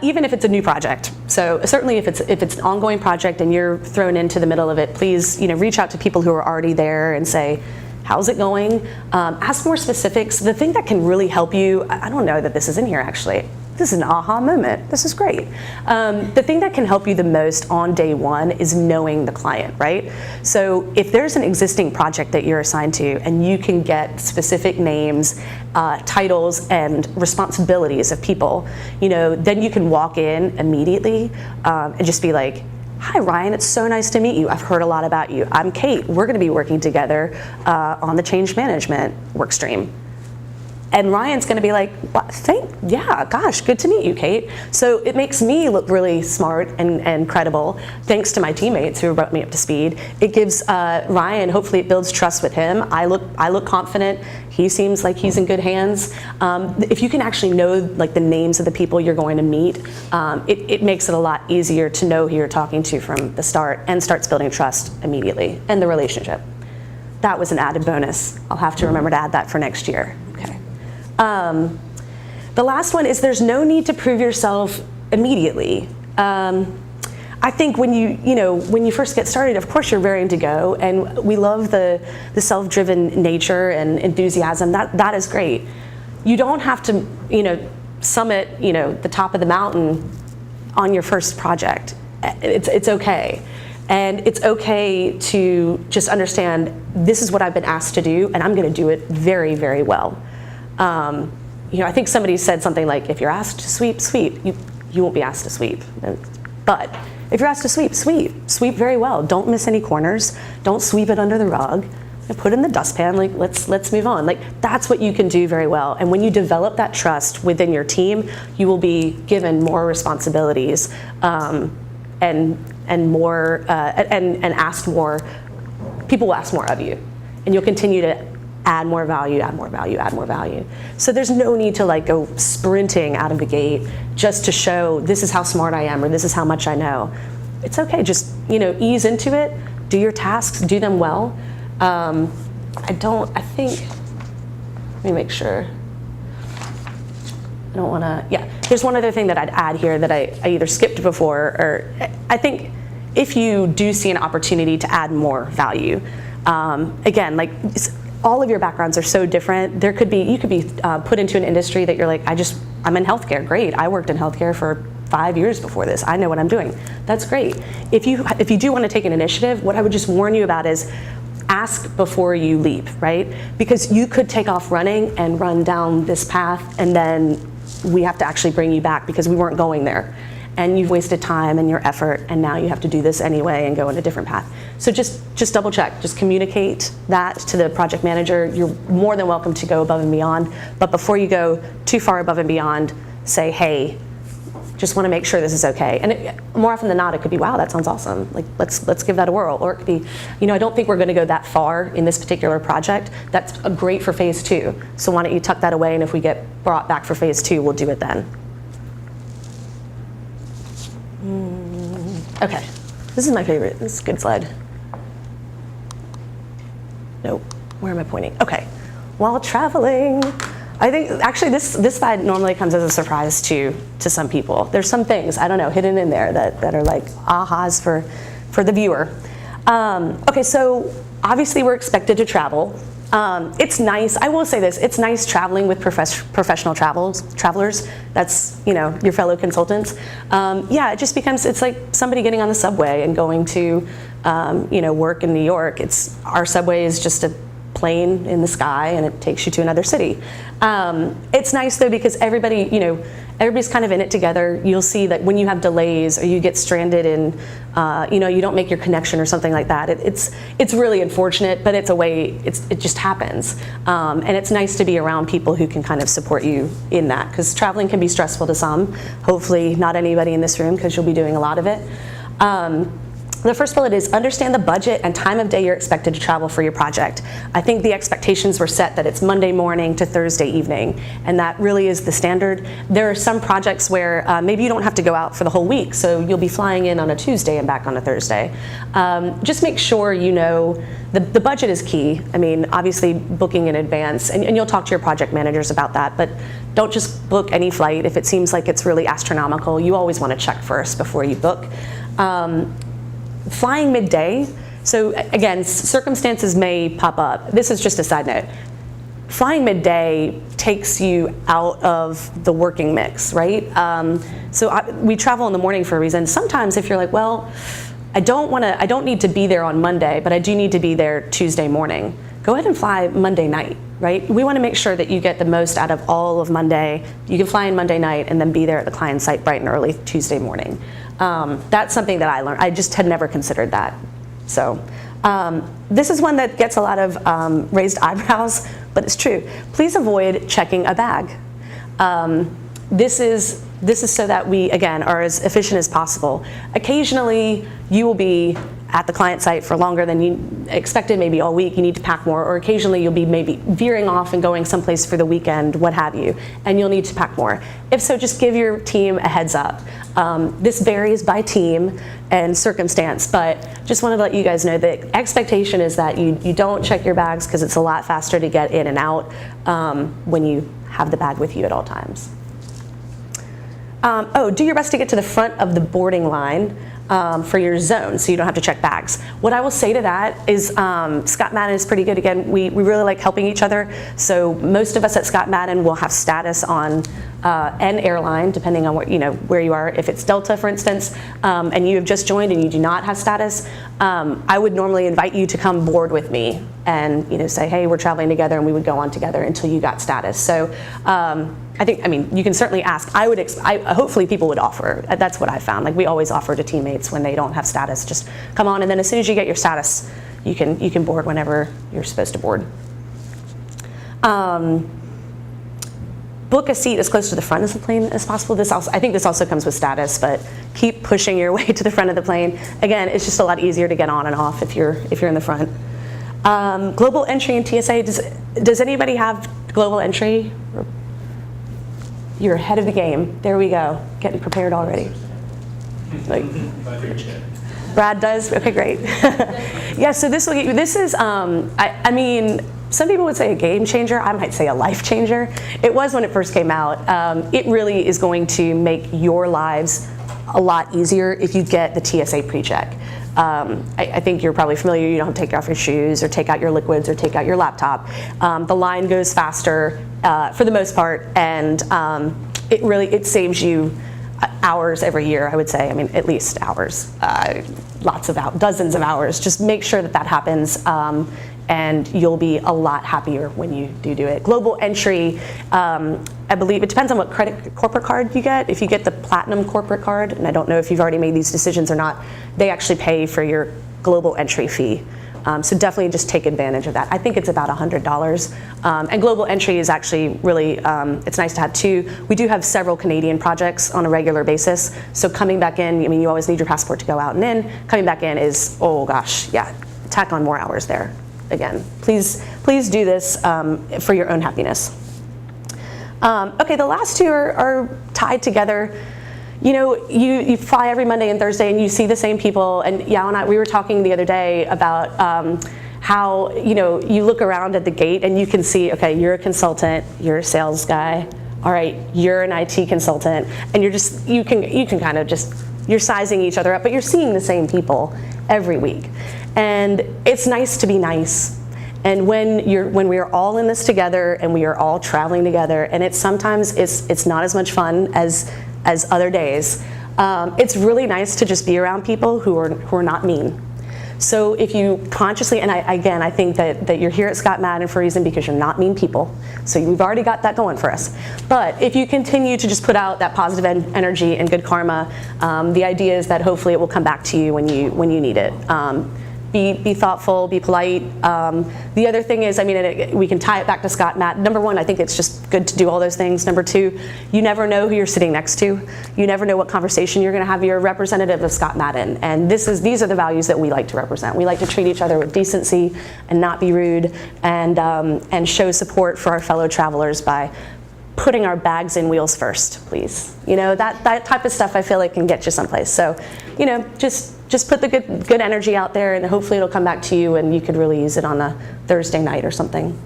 even if it's a new project. So certainly if it's an ongoing project and you're thrown into the middle of it, please reach out to people who are already there and say, how's it going? Ask more specifics. The thing that can really help you, I don't know that this is in here actually. This is an aha moment. This is great. The thing that can help you the most on day one is knowing the client, right? So if there's an existing project that you're assigned to and you can get specific names, titles, and responsibilities of people, then you can walk in immediately and just be like, hi, Ryan, it's so nice to meet you. I've heard a lot about you. I'm Kate. We're going to be working together on the change management work stream. And Ryan's going to be like, yeah, gosh, good to meet you, Kate. So it makes me look really smart and credible, thanks to my teammates who brought me up to speed. It gives Ryan, hopefully it builds trust with him. I look confident. He seems like he's in good hands. If you can actually know the names of the people you're going to meet, it makes it a lot easier to know who you're talking to from the start, and starts building trust immediately and the relationship. That was an added bonus. I'll have to remember to add that for next year. Okay. The last one is there's no need to prove yourself immediately. I think when you first get started, of course you're raring to go, and we love the self-driven nature and enthusiasm. That is great. You don't have to summit the top of the mountain on your first project. It's okay. And it's okay to just understand, this is what I've been asked to do, and I'm going to do it very, very well. I think somebody said something like, if you're asked to sweep, sweep. You won't be asked to sweep. But if you're asked to sweep, sweep. Sweep very well. Don't miss any corners. Don't sweep it under the rug. Put it in the dustpan. Let's move on. That's what you can do very well. And when you develop that trust within your team, you will be given more responsibilities and more and asked more. People will ask more of you, and you'll continue to add more value, add more value, add more value. So there's no need to go sprinting out of the gate just to show this is how smart I am or this is how much I know. It's okay, just ease into it, do your tasks, do them well. I think me make sure. I don't want to, yeah. There's one other thing that I'd add here that I either skipped before, or I think if you do see an opportunity to add more value, again, like all of your backgrounds are so different. You could be put into an industry that you're like, I'm in healthcare, great. I worked in healthcare for 5 years before this. I know what I'm doing. That's great. If you do want to take an initiative, what I would just warn you about is ask before you leave, right? Because you could take off running and run down this path, and then we have to actually bring you back because we weren't going there. And you've wasted time and your effort, and now you have to do this anyway and go in a different path. So just double check, just communicate that to the project manager. You're more than welcome to go above and beyond, but before you go too far above and beyond, say, hey, just want to make sure this is okay. And more often than not, it could be, wow, that sounds awesome. Like, let's give that a whirl. Or it could be, I don't think we're going to go that far in this particular project. That's great for phase 2. So why don't you tuck that away, and if we get brought back for phase 2, we'll do it then. Okay, this is my favorite. This is a good slide. Nope, where am I pointing? Okay, while traveling, I think actually this slide normally comes as a surprise to some people. There's some things, I don't know, hidden in there that are like ahas for the viewer. Okay, so obviously we're expected to travel. It's nice, I will say this, it's nice traveling with professional travelers. That's, your fellow consultants. Yeah, it just becomes, it's like somebody getting on the subway and going to, work in New York. Our subway is just a plane in the sky, and it takes you to another city. It's nice though, because everybody's kind of in it together. You'll see that when you have delays or you get stranded in, you don't make your connection or something like that. It's really unfortunate, but it's a way, it just happens. And it's nice to be around people who can kind of support you in that, because traveling can be stressful to some. Hopefully not anybody in this room, because you'll be doing a lot of it. The first bullet is understand the budget and time of day you're expected to travel for your project. I think the expectations were set that it's Monday morning to Thursday evening, and that really is the standard. There are some projects where maybe you don't have to go out for the whole week, so you'll be flying in on a Tuesday and back on a Thursday. Just make sure the budget is key. I mean, obviously booking in advance, and you'll talk to your project managers about that, but don't just book any flight if it seems like it's really astronomical. You always want to check first before you book. Flying midday, so again, circumstances may pop up. This is just a side note. Flying midday takes you out of the working mix, right? We travel in the morning for a reason. Sometimes if you're like, well, I don't need to be there on Monday, but I do need to be there Tuesday morning, go ahead and fly Monday night, right? We want to make sure that you get the most out of all of Monday. You can fly in Monday night and then be there at the client site bright and early Tuesday morning. That's something that I learned. I just had never considered that. So this is one that gets a lot of raised eyebrows, but it's true. Please avoid checking a bag. This is so that we, again, are as efficient as possible. Occasionally, you will be at the client site for longer than you expected, maybe all week, you need to pack more, or occasionally you'll be maybe veering off and going someplace for the weekend, what have you, and you'll need to pack more. If so, just give your team a heads up. This varies by team and circumstance, but just wanted to let you guys know the expectation is that you don't check your bags, because it's a lot faster to get in and out when you have the bag with you at all times. Do your best to get to the front of the boarding line for your zone, so you don't have to check bags. What I will say to that is Scott Madden is pretty good. Again, we really like helping each other. So most of us at Scott Madden will have status on an airline, depending on where you are. If it's Delta, for instance, and you have just joined and you do not have status, I would normally invite you to come board with me and say, hey, we're traveling together, and we would go on together until you got status. So you can certainly ask. Hopefully people would offer. That's what I found. Like, we always offer to teammates when they don't have status, just come on, and then as soon as you get your status, you can board whenever you're supposed to board. Book a seat as close to the front of the plane as possible. I think this also comes with status, but keep pushing your way to the front of the plane. Again, it's just a lot easier to get on and off if you're in the front. Global entry and TSA. Does anybody have global entry? You're ahead of the game. There we go. Getting prepared already. Brad does? Okay, great. Yeah, so this will get you, this is, some people would say a game changer. I might say a life changer. It was when it first came out. It really is going to make your lives a lot easier if you get the TSA PreCheck. I think you're probably familiar. You don't have to take off your shoes or take out your liquids or take out your laptop. The line goes faster for the most part, and it saves you hours every year, I would say. I mean, at least hours, dozens of hours. Just make sure that happens, and you'll be a lot happier when you do it. Global Entry, I believe it depends on what corporate card you get. If you get the Platinum corporate card, and I don't know if you've already made these decisions or not, they actually pay for your Global Entry fee. So definitely just take advantage of that. I think it's about $100. And Global Entry is actually really, it's nice to have too. We do have several Canadian projects on a regular basis. So coming back in, I mean, you always need your passport to go out and in. Coming back in is, oh gosh, yeah, tack on more hours there. Again, please do this for your own happiness. Okay, the last two are tied together. You know, you fly every Monday and Thursday and you see the same people, and Yao and I, we were talking the other day about how, you know, you look around at the gate and you can see, okay, you're a consultant, you're a sales guy, all right, you're an IT consultant, and you can kind of just, you're sizing each other up, but you're seeing the same people every week. And it's nice to be nice. And when we are all in this together and we are all traveling together, and sometimes it's not as much fun as other days, it's really nice to just be around people who are not mean. So if you consciously, and I think that you're here at Scott Madden for a reason, because you're not mean people. So we've already got that going for us. But if you continue to just put out that positive energy and good karma, the idea is that hopefully it will come back to you when you need it. Be thoughtful, be polite. The other thing is, I mean, we can tie it back to Scott Madden. Number one, I think it's just good to do all those things. Number two, you never know who you're sitting next to. You never know what conversation you're going to have. You're a representative of Scott Madden, and these are the values that we like to represent. We like to treat each other with decency and not be rude, and show support for our fellow travelers by putting our bags in wheels first, please. You know, that type of stuff I feel like can get you someplace. So, you know, just put the good energy out there, and hopefully it'll come back to you and you could really use it on a Thursday night or something.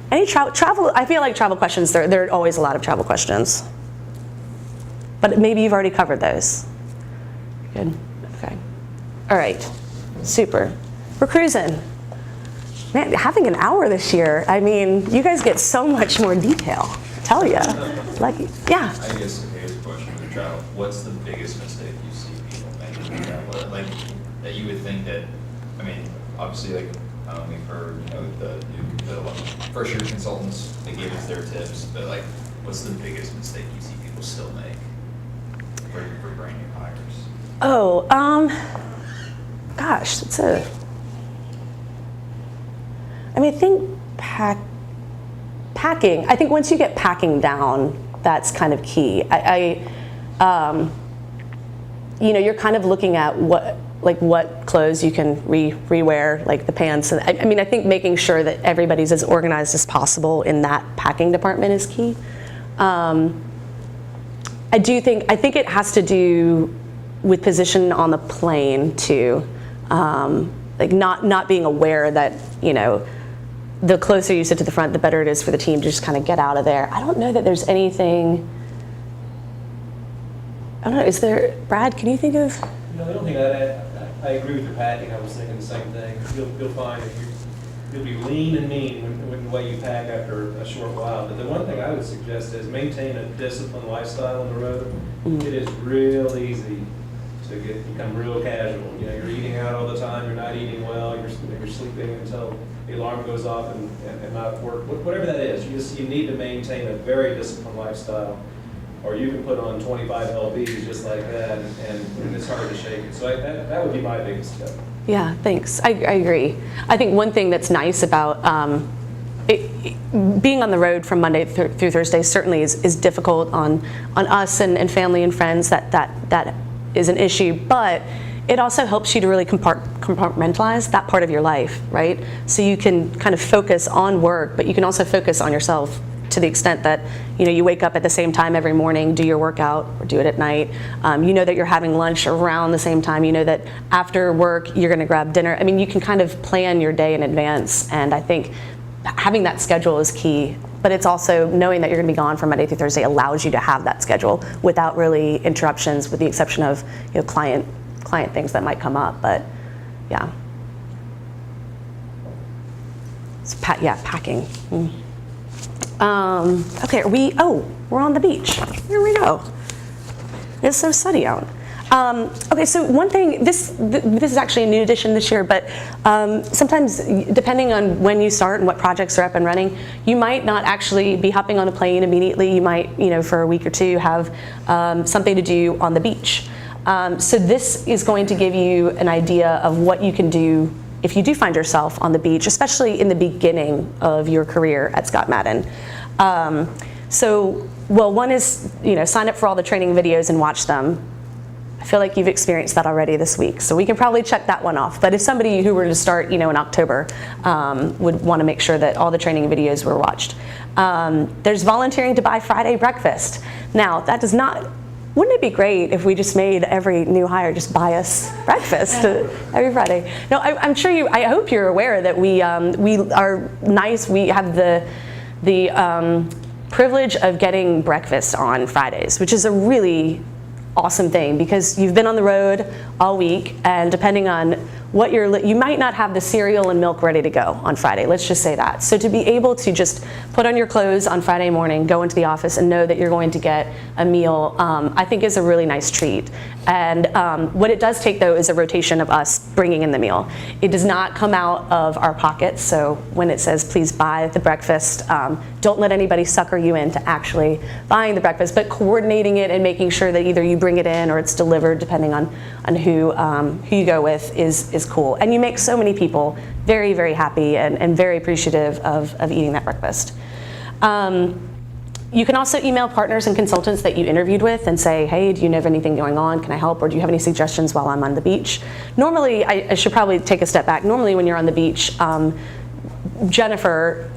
Any travel, I feel like travel questions, there are always a lot of travel questions. But maybe you've already covered those. Good, okay. All right, super. We're cruising. Man, having an hour this year, I mean, you guys get so much more detail, I tell ya. Lucky, yeah. I guess here's a question for travel. What's the biggest mistake you see people making in travel? Like, that you would think that, I mean, obviously, like, we've heard, you know, the first year consultants, they gave us their tips, but like, what's the biggest mistake you see people still make for brand new hires? Oh, gosh, that's I mean, I think packing. I think once you get packing down, that's kind of key. You know, you're kind of looking at what clothes you can rewear, like the pants. And I mean, I think making sure that everybody's as organized as possible in that packing department is key. I think it has to do with position on the plane too. Like not being aware that, you know, the closer you sit to the front, the better it is for the team to just kind of get out of there. I don't know that there's anything, I don't know, is there, Brad, can you think of? No, I don't think I agree with your packing. I was thinking the same thing. You'll find that you'll be lean and mean when the way you pack after a short while. But the one thing I would suggest is maintain a disciplined lifestyle on the road. It is real easy to become real casual. You know, you're eating out all the time, you're not eating well, you're sleeping until the alarm goes off and not work. Whatever that is, you need to maintain a very disciplined lifestyle, or you can put on 25 lbs just like that, and it's hard to shake it. So that would be my biggest tip. Yeah, thanks. I agree. I think one thing that's nice about being on the road from Monday through Thursday certainly is difficult on us and family and friends. That is an issue, but it also helps you to really compartmentalize that part of your life, right? So you can kind of focus on work, but you can also focus on yourself to the extent that, you know, you wake up at the same time every morning, do your workout, or do it at night. You know that you're having lunch around the same time. You know that after work, you're gonna grab dinner. I mean, you can kind of plan your day in advance, and I think having that schedule is key. But it's also knowing that you're gonna be gone from Monday through Thursday allows you to have that schedule without really interruptions, with the exception of, you know, client things that might come up, but yeah. So packing. Okay, we're on the beach. Here we go. It's so sunny out. Okay, so one thing, this is actually a new addition this year, but sometimes depending on when you start and what projects are up and running, you might not actually be hopping on a plane immediately. You might, you know, for a week or two have something to do on the beach. So this is going to give you an idea of what you can do if you do find yourself on the beach, especially in the beginning of your career at Scott Madden. One is, you know, sign up for all the training videos and watch them. I feel like you've experienced that already this week, so we can probably check that one off. But if somebody who were to start, you know, in October would want to make sure that all the training videos were watched. There's volunteering to buy Friday breakfast. Now, that does not, wouldn't it be great if we just made every new hire just buy us breakfast every Friday? No, I'm sure I hope you're aware that we are nice. We have the privilege of getting breakfast on Fridays, which is a really awesome thing, because you've been on the road all week, and depending on what you might not have the cereal and milk ready to go on Friday, let's just say that. So to be able to just put on your clothes on Friday morning, go into the office, and know that you're going to get a meal, I think is a really nice treat. And what it does take, though, is a rotation of us bringing in the meal. It does not come out of our pockets, so when it says please buy the breakfast, don't let anybody sucker you into actually buying the breakfast, but coordinating it and making sure that either you bring it in or it's delivered, depending on who you go with, is cool. And you make so many people very, very happy and very appreciative of eating that breakfast. You can also email partners and consultants that you interviewed with and say, hey, do you know of anything going on? Can I help? Or do you have any suggestions while I'm on the beach? Normally, I should probably take a step back. Normally, when you're on the beach, Jennifer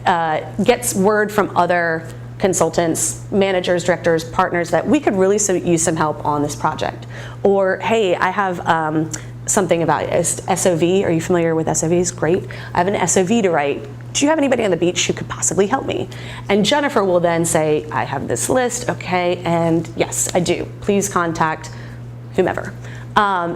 gets word from other consultants, managers, directors, partners that we could really use some help on this project. Or, hey, I have something about SOV. Are you familiar with SOVs? Great. I have an SOV to write. Do you have anybody on the beach who could possibly help me? And Jennifer will then say, I have this list, okay, and yes, I do. Please contact whomever.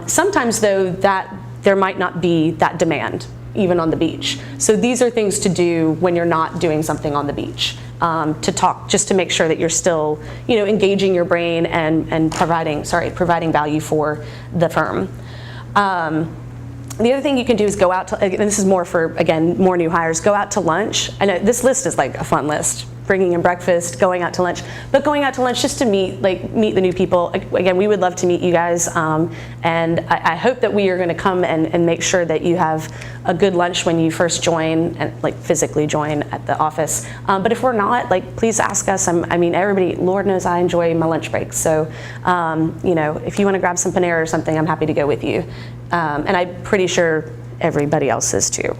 Sometimes, though, that there might not be that demand, even on the beach. So these are things to do when you're not doing something on the beach. To talk, just to make sure that you're still, you know, engaging your brain and providing value for the firm. The other thing you can do is go out to, and this is more for, again, more new hires, go out to lunch. I know this list is like a fun list, bringing in breakfast, going out to lunch, but going out to lunch just to meet the new people. Again, we would love to meet you guys, and I hope that we are gonna come and make sure that you have a good lunch when you first join, and physically join at the office. But if we're not, please ask us. I mean, everybody, Lord knows I enjoy my lunch breaks. So, you know, if you wanna grab some Panera or something, I'm happy to go with you. And I'm pretty sure everybody else is too.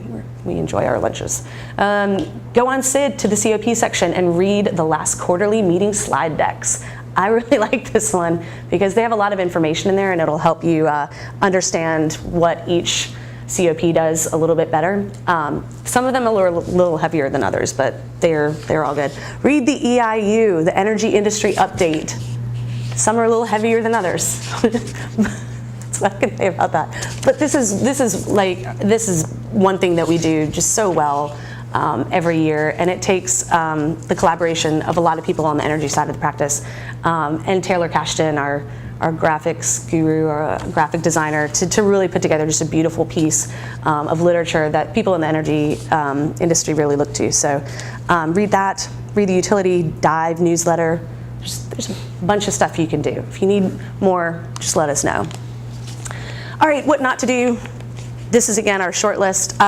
We enjoy our lunches. Go on SID to the COP section and read the last quarterly meeting slide decks. I really like this one because they have a lot of information in there, and it'll help you understand what each COP does a little bit better. Some of them are a little heavier than others, but they're all good. Read the EIU, the Energy Industry Update. Some are a little heavier than others. That's what I can say about that. But this is one thing that we do just so well every year, and it takes the collaboration of a lot of people on the energy side of the practice, and Taylor Cashton, our graphics guru, our graphic designer, to really put together just a beautiful piece of literature that people in the energy industry really look to. So read that, read the Utility Dive newsletter. There's a bunch of stuff you can do. If you need more, just let us know. All right, what not to do. This is, again, our short list.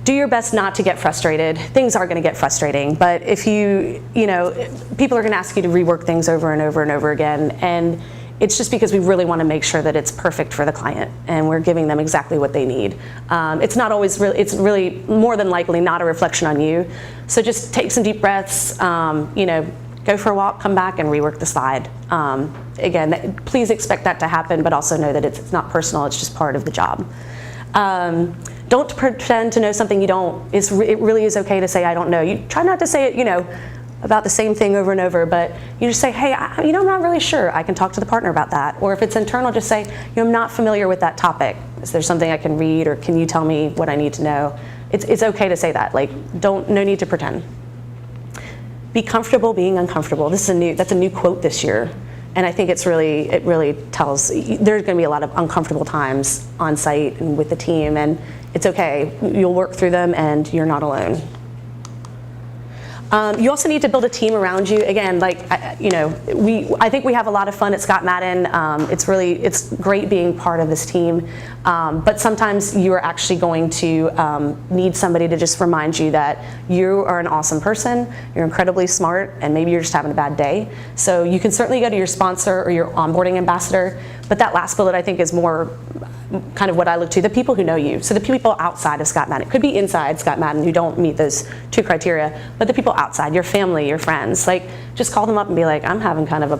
Do your best not to get frustrated. Things are going to get frustrating, but if you know, people are going to ask you to rework things over and over and over again, and it's just because we really want to make sure that it's perfect for the client and we're giving them exactly what they need. It's not always really, it's really more than likely not a reflection on you. So just take some deep breaths, you know, go for a walk, come back and rework the slide. Again, please expect that to happen, but also know that it's not personal, it's just part of the job. Don't pretend to know something you don't. It really is okay to say, I don't know. You try not to say it, you know, about the same thing over and over, but you just say, hey, you know, I'm not really sure. I can talk to the partner about that. Or if it's internal, just say, you know, I'm not familiar with that topic. Is there something I can read, or can you tell me what I need to know? It's okay to say that. Like, no need to pretend. Be comfortable being uncomfortable. That's a new quote this year. And I think it really tells, there's gonna be a lot of uncomfortable times on site and with the team, and it's okay. You'll work through them and you're not alone. You also need to build a team around you. Again, like, you know, I think we have a lot of fun at Scott Madden. It's great being part of this team, but sometimes you are actually going to need somebody to just remind you that you are an awesome person, you're incredibly smart, and maybe you're just having a bad day. So you can certainly go to your sponsor or your onboarding ambassador, but that last bullet I think is more kind of what I look to, the people who know you. So the people outside of Scott Madden. It could be inside Scott Madden who don't meet those two criteria, but the people outside, your family, your friends, like, just call them up and be like, I'm having kind of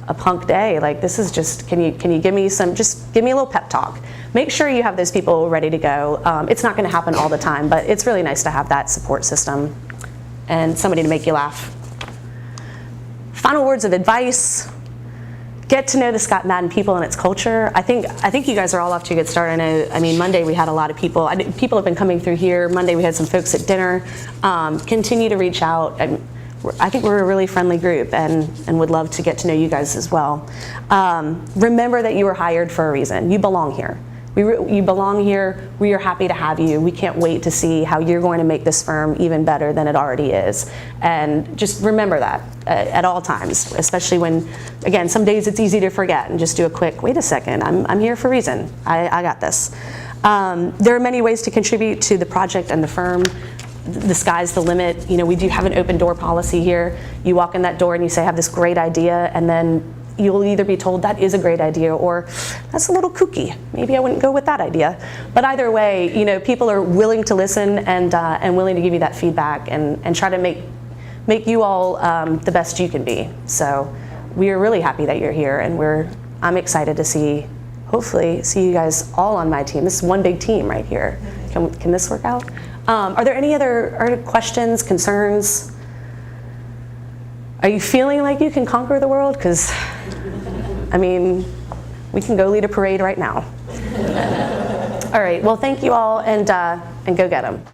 a punk day. Like, this is just, can you give me just give me a little pep talk. Make sure you have those people ready to go. It's not gonna happen all the time, but it's really nice to have that support system and somebody to make you laugh. Final words of advice. Get to know the Scott Madden people and its culture. I think you guys are all off to a good start. I mean, Monday we had a lot of people. People have been coming through here. Monday we had some folks at dinner. Continue to reach out. I think we're a really friendly group and would love to get to know you guys as well. Remember that you were hired for a reason. You belong here. You belong here. We are happy to have you. We can't wait to see how you're going to make this firm even better than it already is. And just remember that at all times, especially when, again, some days it's easy to forget and just do a quick, wait a second, I'm here for a reason. I got this. There are many ways to contribute to the project and the firm. The sky's the limit. You know, we do have an open door policy here. You walk in that door and you say, I have this great idea, and then you'll either be told that is a great idea or that's a little kooky. Maybe I wouldn't go with that idea. But either way, you know, people are willing to listen and willing to give you that feedback and try to make you all the best you can be. So we are really happy that you're here, and I'm excited to hopefully see you guys all on my team. This is one big team right here. Can this work out? Are there any other questions, concerns? Are you feeling like you can conquer the world? Because, I mean, we can go lead a parade right now. All right, well, thank you all, and go get them.